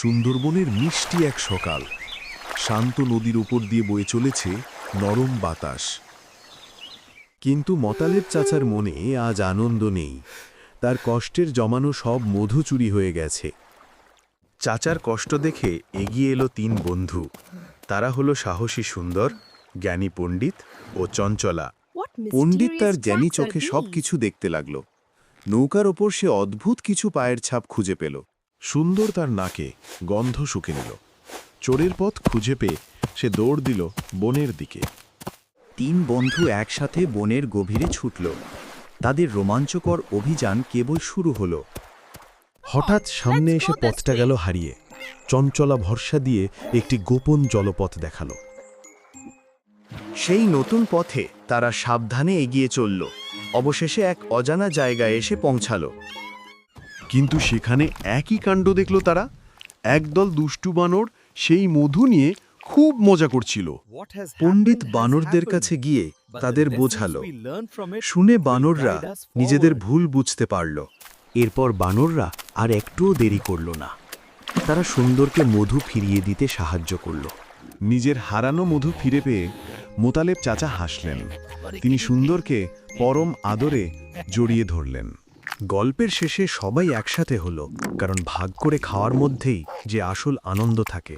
সুন্দরবনের মিষ্টি এক সকাল। শান্ত নদীর উপর দিয়ে বয়ে চলেছে নরম বাতাস। কিন্তু মতালেব চাচার মনে আজ আনন্দ নেই। তার কষ্টের জমানো সব মধু চুরি হয়ে গেছে। চাচার কষ্ট দেখে এগিয়ে এলো তিন বন্ধু। তারা হলো সাহসী সুন্দর, জ্ঞানী পণ্ডিত ও চঞ্চলা। পণ্ডিত তার জ্ঞানী চোখে সব কিছু দেখতে লাগল। নৌকার ওপর সে অদ্ভুত কিছু পায়ের ছাপ খুঁজে পেল। সুন্দর তার নাকে গন্ধ শুকে নিল। চোরের পথ খুঁজে পেয়ে সে দৌড় দিল বনের দিকে। তিন বন্ধু একসাথে বনের গভীরে ছুটল। তাদের রোমাঞ্চকর অভিযান কেবল শুরু হলো। হঠাৎ সামনে এসে পথটা গেল হারিয়ে। চঞ্চলা ভরসা দিয়ে একটি গোপন জলপথ দেখাল। সেই নতুন পথে তারা সাবধানে এগিয়ে চলল। অবশেষে এক অজানা জায়গায় এসে পৌঁছালো। কিন্তু সেখানে একই কাণ্ড দেখল তারা। একদল দুষ্টু বানর সেই মধু নিয়ে খুব মজা করছিল। পণ্ডিত বানরদের কাছে গিয়ে তাদের বোঝালো। শুনে বানররা নিজেদের ভুল বুঝতে পারল। এরপর বানররা আর একটুও দেরি করল না। তারা সুন্দরকে মধু ফিরিয়ে দিতে সাহায্য করল। নিজের হারানো মধু ফিরে পেয়ে মোতালেব চাচা হাসলেন। তিনি সুন্দরকে পরম আদরে জড়িয়ে ধরলেন। গল্পের শেষে সবাই একসাথে হলো, কারণ ভাগ করে খাওয়ার মধ্যেই যে আসল আনন্দ থাকে।